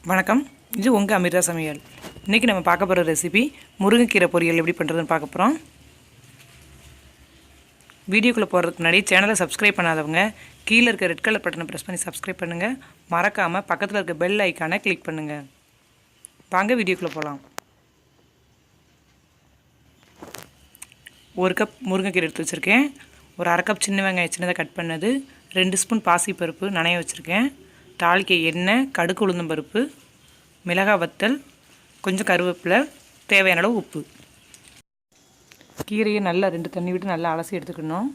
வணக்கம், இது உங்கள் அமிர்தசமையல். இன்றைக்கி நம்ம பார்க்க போகிற ரெசிபி முருங்கைக்கீரை பொரியல் எப்படி பண்ணுறதுன்னு பார்க்க போகிறோம். வீடியோக்குள்ளே போகிறதுக்கு முன்னாடி சேனலை சப்ஸ்கிரைப் பண்ணாதவங்க கீழே இருக்க ரெட் கலர் பட்டனை ப்ரெஸ் பண்ணி சப்ஸ்கிரைப் பண்ணுங்கள். மறக்காமல் பக்கத்தில் இருக்க பெல் ஐக்கானை கிளிக் பண்ணுங்கள். வாங்க வீடியோக்குள்ளே போகலாம். 1 கப் முருங்கைக்கீரை எடுத்து வச்சுருக்கேன். ஒரு 1/2 கப் சின்ன வெங்காயம் சின்னதாக கட் பண்ணது, 2 ஸ்பூன் பாசிப்பருப்பு நனைய வச்சுருக்கேன். தாளிக்க எண்ணெய், கடுகு, உளுந்தம் பருப்பு, மிளகாய் வத்தல், கொஞ்சம் கருவேப்பிலை, தேவையான அளவு உப்பு. கீரையை நல்லா 2 தண்ணி விட்டு நல்லா அலசி எடுத்துக்கணும்.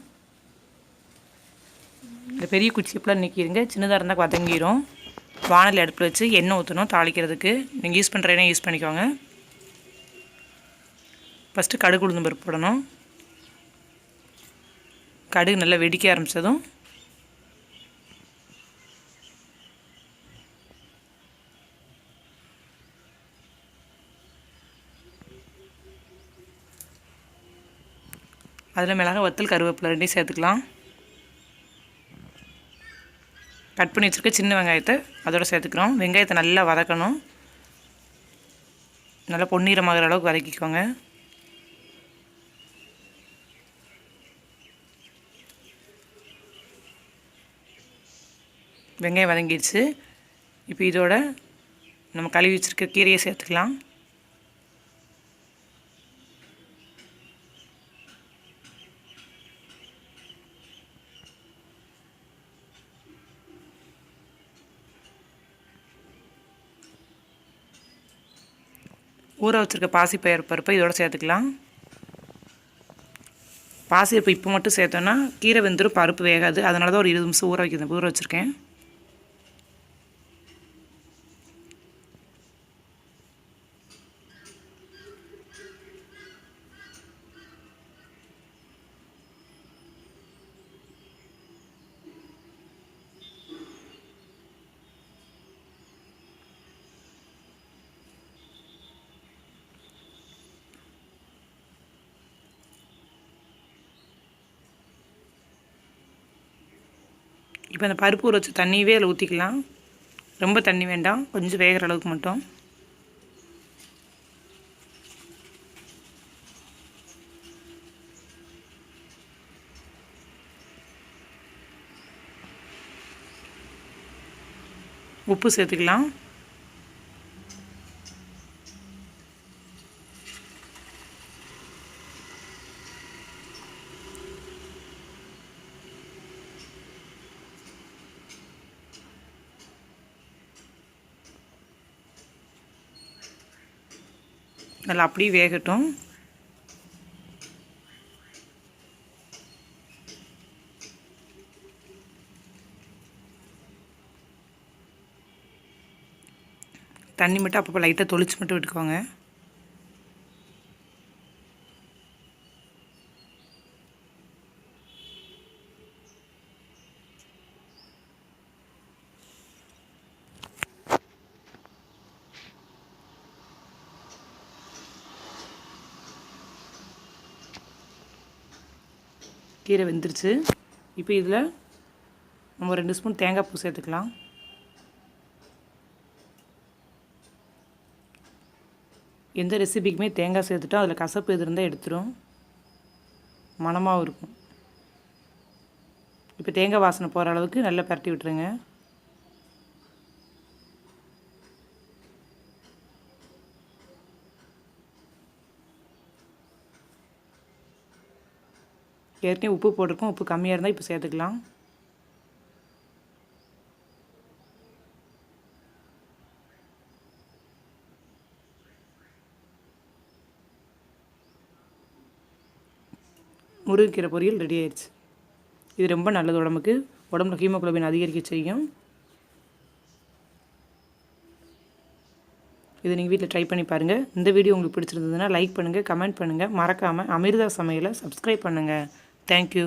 இந்த பெரிய குச்சியப்பெல்லாம் நீக்கிடுங்க, சின்னதாக இருந்தால் வதங்கிடும். வானல் அடுப்பில் வச்சு எண்ணெய் ஊற்றணும் தாளிக்கிறதுக்கு. நீங்கள் யூஸ் பண்ணுற எண்ணெய் யூஸ் பண்ணிக்கோங்க. ஃபஸ்ட்டு கடுகு, உளுந்தம் பருப்பு போடணும். கடுகு நல்லா வெடிக்க ஆரம்பித்ததும் அதில் மிளகாய் வத்தல், கருவேப்பிலை 2 சேர்த்துக்கலாம். கட் பண்ணி வச்சுருக்க சின்ன வெங்காயத்தை அதோடு சேர்த்துக்கிறோம். வெங்காயத்தை நல்லா வதக்கணும். நல்லா பொன்னிறமாகிற அளவுக்கு வதக்கிக்கோங்க. வெங்காயம் வதங்கிடுச்சு. இப்போ இதோட நம்ம கழுவி வச்சுருக்க கீரையை சேர்த்துக்கலாம். ஊற வச்சுருக்க பருப்பை இதோட சேர்த்துக்கலாம். பாசிப்பருப்பு இப்போ மட்டும் சேர்த்தோன்னா கீரை வெந்துடும், பருப்பு வேகாது. அதனால தான் ஒரு 20 நிமிஷம் ஊற வச்சுருக்கேன். இப்போ அந்த பருப்பு ஊற வச்ச தண்ணியவே அதில் ஊற்றிக்கலாம். ரொம்ப தண்ணி வேண்டாம், கொஞ்சம் வேகிற அளவுக்கு மட்டும். உப்பு சேர்த்துக்கலாம். நல்லா அப்படியே வேகட்டும். தண்ணி மட்டும் அப்பப்போ லைட்டாக தொளிச்சு மட்டும் விட்டுக்கோங்க. கீரை வெந்துருச்சு. இப்போ இதில் நம்ம 2 ஸ்பூன் தேங்காய் பூ சேர்த்துக்கலாம். எந்த ரெசிபிக்குமே தேங்காய் சேர்த்துட்டோம் அதில் கசப்பு எது இருந்தால் எடுத்துரும், மணமாகவும் இருக்கும். இப்போ தேங்காய் வாசனை போகிற அளவுக்கு நல்லா பரட்டி விட்டுருங்க. ஏற்கனவே உப்பு போட்டிருக்கோம், உப்பு கம்மியாக இருந்தால் இப்போ சேர்த்துக்கலாம். முருங்கைக்கீரை பொரியல் ரெடி ஆயிடுச்சு. இது ரொம்ப நல்லது உடம்புக்கு. உடம்புல ஹீமோகுளோபின் அதிகரிக்க செய்யும். இதை நீங்கள் வீட்டில் ட்ரை பண்ணி பாருங்கள். இந்த வீடியோ உங்களுக்கு பிடிச்சிருந்ததுன்னா லைக் பண்ணுங்கள், கமெண்ட் பண்ணுங்கள். மறக்காமல் அமிர்தா சமையலை சப்ஸ்கிரைப் பண்ணுங்கள். தேங்க்யூ.